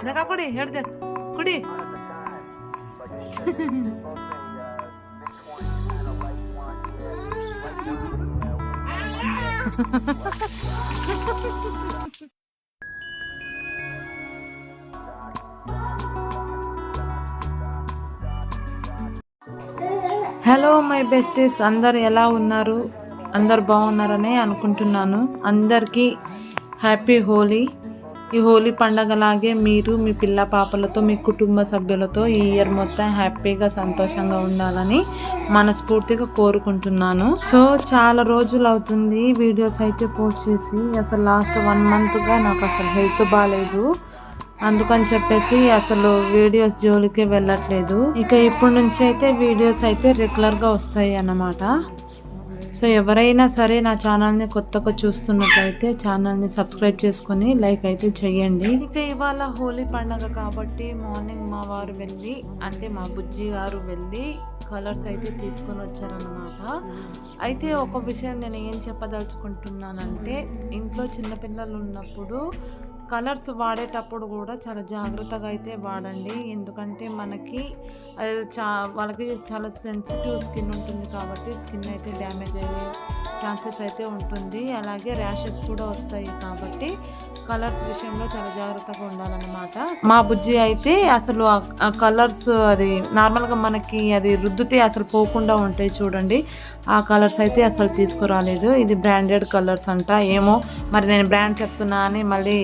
देखा कुड़ी हेड देख कुड़ी హలో మై బెస్టీస్, అందరు ఎలా ఉన్నారు? అందరు బాగున్నారని అనుకుంటున్నాను. అందరికీ హ్యాపీ హోలీ. ఈ హోలీ పండగలాగే మీరు మీ పిల్ల పాపలతో మీ కుటుంబ సభ్యులతో ఈ ఇయర్ మొత్తం హ్యాపీగా సంతోషంగా ఉండాలని మనస్ఫూర్తిగా కోరుకుంటున్నాను. సో చాలా రోజులు అవుతుంది వీడియోస్ అయితే పోస్ట్ చేసి. అసలు లాస్ట్ 1 monthగా నాకు అసలు హెల్త్ బాగాలేదు. అందుకని చెప్పేసి అసలు వీడియోస్ జోలికే వెళ్ళట్లేదు. ఇక ఇప్పటి నుంచి అయితే వీడియోస్ అయితే రెగ్యులర్గా వస్తాయి అన్నమాట. సో ఎవరైనా సరే నా ఛానల్ని కొత్తగా చూస్తున్నట్లయితే ఛానల్ని సబ్స్క్రైబ్ చేసుకొని లైక్ అయితే చేయండి. ఇక ఇవాళ హోలీ పండగ కాబట్టి మార్నింగ్ మా వారు వెళ్ళి, అంటే మా బుజ్జి గారు వెళ్ళి కలర్స్ అయితే తీసుకొని వచ్చారన్నమాట. అయితే ఒక విషయం నేను ఏం చెప్పదలుచుకుంటున్నానంటే, ఇంట్లో చిన్నపిల్లలు ఉన్నప్పుడు కలర్స్ వాడేటప్పుడు కూడా చాలా జాగ్రత్తగా అయితే వాడండి. ఎందుకంటే మనకి వాళ్ళకి చాలా సెన్సిటివ్ స్కిన్ ఉంటుంది కాబట్టి స్కిన్ అయితే డ్యామేజ్ అయ్యే ఛాన్సెస్ అయితే ఉంటుంది. అలాగే ర్యాషెస్ కూడా వస్తాయి కాబట్టి కలర్స్ విషయంలో చాలా జాగ్రత్తగా ఉండాలన్నమాట. మా బుజ్జి అయితే అసలు ఆ కలర్స్ అది నార్మల్గా మనకి అది రుద్దితే అసలు పోకుండా ఉంటాయి చూడండి, ఆ కలర్స్ అయితే అసలు తీసుకురాలేదు. ఇది బ్రాండెడ్ కలర్స్ అంట. ఏమో మరి నేను బ్రాండ్ చెప్తున్నా అని మళ్ళీ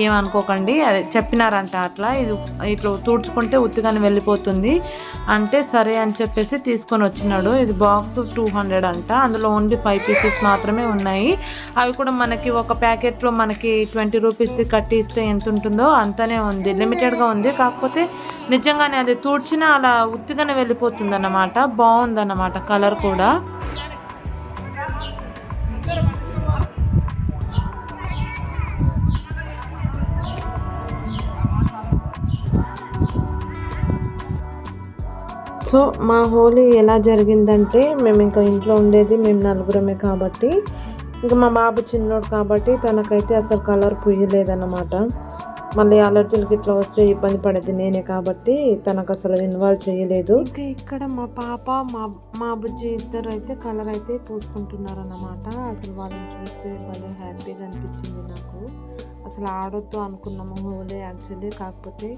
ఏమనుకోకండి, అది చెప్పినారంట అట్లా. ఇది ఇట్లా తుడుచుకుంటే ఉత్తిగానే వెళ్ళిపోతుంది అంటే సరే అని చెప్పేసి తీసుకొని వచ్చినాడు. ఇది బాక్స్ 200 అంట. అందులో ఓన్లీ 5 pieces మాత్రమే ఉన్నాయి. అవి కూడా మనకి ఒక ప్యాకెట్లో మనకి 20 రూపీస్ది కట్టి ఇస్తే ఎంత ఉంటుందో అంతనే ఉంది, లిమిటెడ్గా ఉంది. కాకపోతే నిజంగానే అది తుడిచినా అలా ఉత్తిగానే వెళ్ళిపోతుంది అన్నమాట. బాగుందన్నమాట కలర్ కూడా. సో మా హోలీ ఎలా జరిగిందంటే, మేము ఇంకా ఇంట్లో ఉండేది మేము 4 కాబట్టి, ఇంకా మా బాబు చిన్నోడు కాబట్టి తనకైతే అసలు కలర్ పుయ్యలేదన్నమాట. మళ్ళీ అలర్జీలకి ఇట్లా వస్తే ఇబ్బంది పడేది నేనే కాబట్టి తనకు అసలు ఇన్వాల్వ్ చేయలేదు. ఇంకా ఇక్కడ మా పాప మా బుజ్జి ఇద్దరు అయితే కలర్ అయితే పూసుకుంటున్నారన్నమాట. అసలు వాళ్ళని చూస్తే భలే హ్యాపీగా అనిపించింది నాకు. అసలు ఆడొద్దు అనుకున్నాము హోలీ యాక్చువల్లీ, కాకపోతే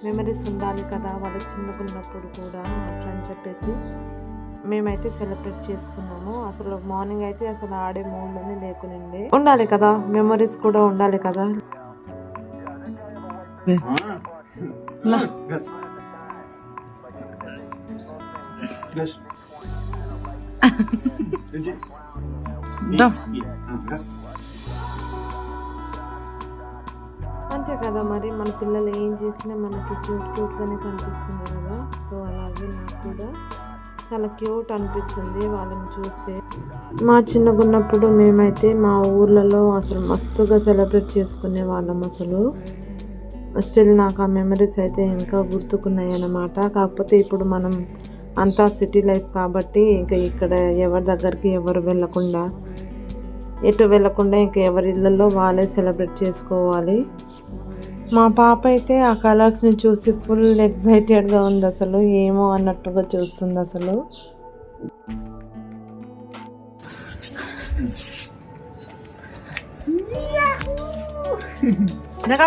మెమరీస్ ఉండాలి కదా వాళ్ళు చిన్నగా ఉన్నప్పుడు కూడా అట్లా అని చెప్పేసి మేమైతే సెలబ్రేట్ చేసుకున్నాము. అసలు మార్నింగ్ అయితే అసలు ఆడే మూడ్లోనే లేకునిండే. ఉండాలి కదా, మెమరీస్ కూడా ఉండాలి కదా. అంతే కదా మరి, మన పిల్లలు ఏం చేసినా మనకి క్యూట్గానే కనిపిస్తుంది కదా. సో అలాగే నాకు కూడా చాలా క్యూట్ అనిపిస్తుంది వాళ్ళని చూస్తే. మా చిన్నగా ఉన్నప్పుడు మేమైతే మా ఊర్లలో అసలు మస్తుగా సెలబ్రేట్ చేసుకునే వాళ్ళం. అసలు స్టిల్ నాకు ఆ మెమరీస్ అయితే ఇంకా గుర్తుకున్నాయి అన్నమాట. కాకపోతే ఇప్పుడు మనం అంతా సిటీ లైఫ్ కాబట్టి ఇంకా ఇక్కడ ఎవరి దగ్గరికి ఎటు వెళ్ళకుండా ఇంకా ఎవరి ఇళ్ళల్లో వాళ్ళే సెలబ్రేట్ చేసుకోవాలి. మా పాప అయితే ఆ కలర్స్ని చూసి ఫుల్ ఎక్సైటెడ్గా ఉంది. అసలు ఏమో అన్నట్టుగా చూస్తుంది అసలు.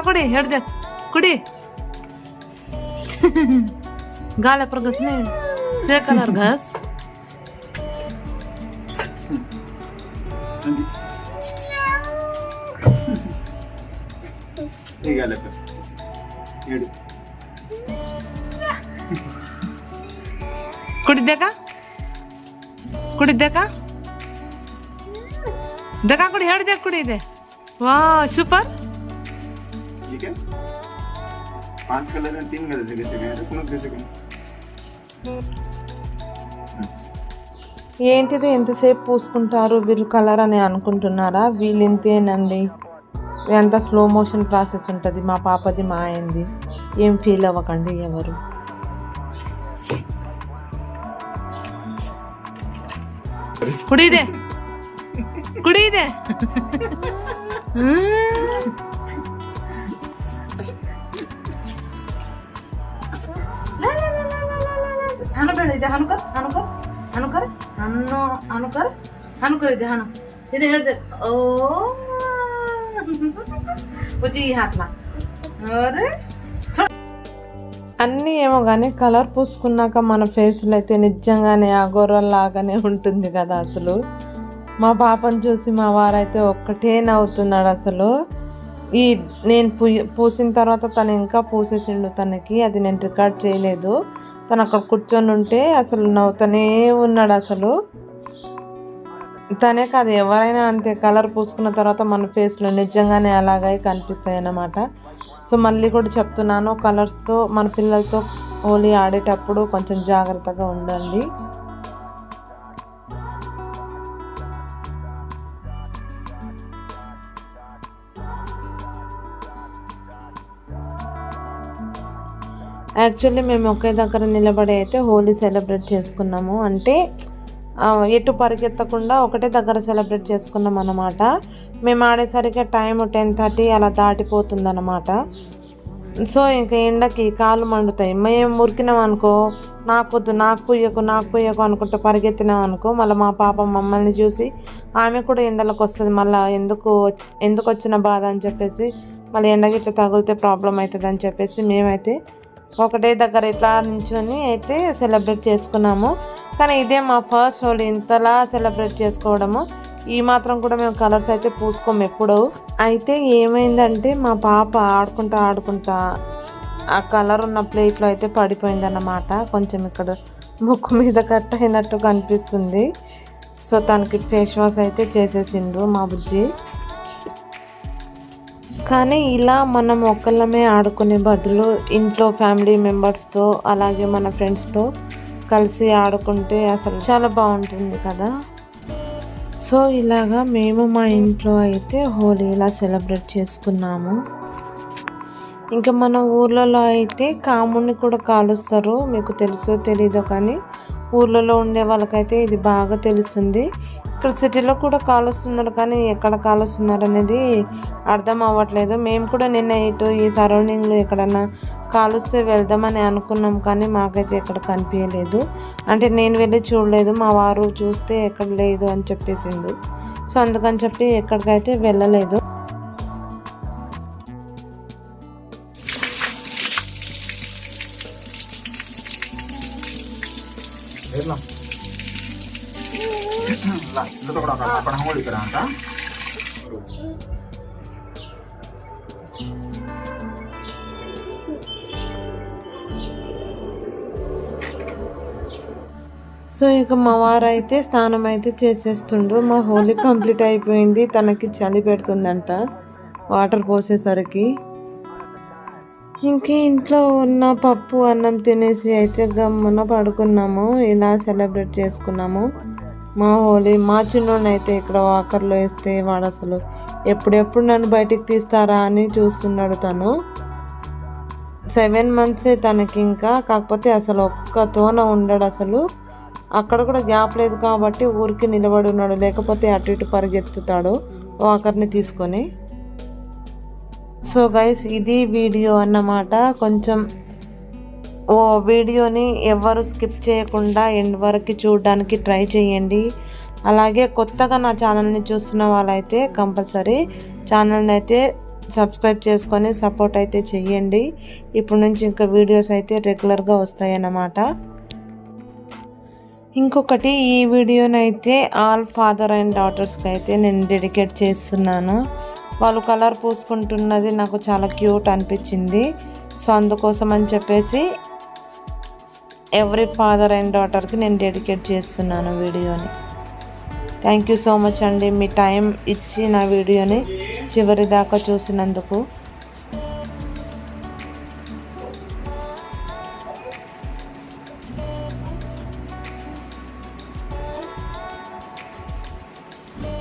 కుడి हेड देख कुड़ी गाले पर घसने से कलर घस गाले पर हेड कुड़ी देखा देखा कुड़ी हेड देख कुड़ी दे। वाह सुपर, ठीक है। 5 कलर में 3 कलर दे सकते हैं, कौन दे सकते हैं? ఏంటిది ఎంతసేపు పూసుకుంటారు వీళ్ళు కలర్ అని అనుకుంటున్నారా? వీళ్ళు ఇంతేనండి, ఎంత స్లో మోషన్ ప్రాసెస్ ఉంటుంది. మా పాపది మా అయింది, ఏం ఫీల్ అవ్వకండి ఎవరు. కుడిదే ಕುಡಿ ಇದೆ ಹನುಬೇಡ ಇದೆ ಹನುಕರ್ ಹನುಕರ್ ಹನುಕರ್ ಹಣ್ಣು ಹನುಕರ್ ಹನುಕರ್ ಇದೆ ಹಣ್ಣು ಇದು ಹೇಳ್ದೆ ಓ బుజ్జి అట్లా అన్నీ ఏమో కానీ కలర్ పూసుకున్నాక మన ఫేస్లో అయితే నిజంగానే అఘోరలాగానే ఉంటుంది కదా అసలు. మా పాపను చూసి మా వారైతే ఒక్కటే నవ్వుతున్నాడు అసలు. నేను పూసిన తర్వాత తను ఇంకా పూసేసిండు తనకి, అది నేను రికార్డ్ చేయలేదు. తను అక్కడ కూర్చొని ఉంటే అసలు నవ్వుతూనే ఉన్నాడు అసలు. తనే కాదు ఎవరైనా అంతే, కలర్ పూసుకున్న తర్వాత మన ఫేస్లో నిజంగానే అలాగే కనిపిస్తాయి అన్నమాట. సో మళ్ళీ కూడా చెప్తున్నాను, కలర్స్తో మన పిల్లలతో హోలీ ఆడేటప్పుడు కొంచెం జాగ్రత్తగా ఉండండి. యాక్చువల్లీ మేము ఒకే దగ్గర నిలబడి అయితే హోలీ సెలబ్రేట్ చేసుకున్నాము. అంటే ఎటు పరిగెత్తకుండా ఒకటే దగ్గర సెలబ్రేట్ చేసుకున్నాం అన్నమాట. మేము ఆడేసరికి టైం 10:30 అలా దాటిపోతుంది అన్నమాట. సో ఇంకా ఎండకి కాళ్ళు మండుతాయి. మేము మురికినాం అనుకో, నాకు పుయ్యకు అనుకుంటూ పరిగెత్తినాం అనుకో, మళ్ళీ మా పాప మమ్మల్ని చూసి ఆమె కూడా ఎండలకు వస్తుంది. మళ్ళీ ఎందుకు వచ్చిన బాధ అని చెప్పేసి, మళ్ళీ ఎండగిట్లా తగిలితే ప్రాబ్లం అవుతుంది అని చెప్పేసి మేమైతే ఒకటే దగ్గర ఇట్లా నించొని అయితే సెలబ్రేట్ చేసుకున్నాము. కానీ ఇదే మా ఫస్ట్ హోలీ ఇంతలా సెలబ్రేట్ చేసుకోవడము. ఈ మాత్రం కూడా మేము కలర్స్ అయితే పూసుకోము ఎప్పుడు. అయితే ఏమైందంటే మా పాప ఆడుకుంటా ఆ కలర్ ఉన్న ప్లేట్లో అయితే పడిపోయిందన్నమాట. కొంచెం ఇక్కడ ముక్కు మీద కట్ అయినట్టు కనిపిస్తుంది. సో తనకి ఫేస్ వాష్ అయితే చేసేసిండు మా బుజ్జి. కానీ ఇలా మనం ఒక్కళ్ళమే ఆడుకునే బదులు ఇంట్లో ఫ్యామిలీ మెంబర్స్తో అలాగే మన ఫ్రెండ్స్తో కలిసి ఆడుకుంటే అసలు చాలా బాగుంటుంది కదా. సో ఇలాగా మేము మా ఇంట్లో అయితే హోలీ ఇలా సెలబ్రేట్ చేసుకున్నాము. ఇంకా మన ఊర్లలో అయితే కాముని కూడా కాలుస్తారు. మీకు తెలుసో తెలీదో కానీ ఊర్లలో ఉండే వాళ్ళకైతే ఇది బాగా తెలుస్తుంది. ఇక్కడ సిటీలో కూడా కాలుస్తున్నారు కానీ ఎక్కడ కాలుస్తున్నారు అనేది అర్థం అవ్వట్లేదు. మేము కూడా నిన్న ఇటు ఈ సరౌండింగ్లో ఎక్కడన్నా కాలుస్తే వెళ్దామని అనుకున్నాం కానీ మాకైతే ఎక్కడ కనిపించలేదు. అంటే నేను వెళ్ళి చూడలేదు, మా వారు చూస్తే ఎక్కడ లేదు అని చెప్పేసిండు. సో అందుకని చెప్పి ఎక్కడికైతే వెళ్ళలేదు. సో ఇక మా వారు అయితే స్నానం అయితే చేసేస్తుండు. మా హోలీ కంప్లీట్ అయిపోయింది. తనకి చలి పెడుతుందంట వాటర్ పోసేసరికి. ఇంకే ఇంట్లో ఉన్న పప్పు అన్నం తినేసి అయితే గమ్మున పడుకున్నాము. ఇలా సెలబ్రేట్ చేసుకున్నాము మా హోలీ. మా చిన్నోడిని అయితే ఇక్కడ వాకర్లో వేస్తే వాడు అసలు ఎప్పుడెప్పుడు నన్ను బయటికి తీస్తారా అని చూస్తున్నాడు. తను 7 months తనకి ఇంకా, కాకపోతే అసలు ఒక్క తోన ఉండడు అసలు. అక్కడ కూడా గ్యాప్ లేదు కాబట్టి ఊరికి నిలబడి ఉన్నాడు, లేకపోతే అటు ఇటు పరిగెత్తుతాడు వాకర్ని తీసుకొని. సో గైస్ ఇది వీడియో అన్నమాట. కొంచెం వీడియోని ఎవరు స్కిప్ చేయకుండా ఎండ్ వరకు చూడడానికి ట్రై చేయండి. అలాగే కొత్తగా నా ఛానల్ని చూస్తున్న వాళ్ళైతే కంపల్సరీ ఛానల్ని అయితే సబ్స్క్రైబ్ చేసుకొని సపోర్ట్ అయితే చేయండి. ఇప్పుడు నుంచి ఇంకా వీడియోస్ అయితే రెగ్యులర్గా వస్తాయన్నమాట. ఇంకొకటి, ఈ వీడియోనైతే ఆల్ ఫాదర్ అండ్ డాటర్స్కి అయితే నేను డెడికేట్ చేస్తున్నాను. వాళ్ళు కలర్ పూసుకుంటున్నది నాకు చాలా క్యూట్ అనిపించింది. సో అందుకోసం అని చెప్పేసి ఎవ్రీ ఫాదర్ అండ్ డాటర్కి నేను డెడికేట్ చేస్తున్నాను వీడియోని. థ్యాంక్ యూ సో మచ్ అండి, మీ టైం ఇచ్చి నా వీడియోని చివరి దాకా చూసినందుకు.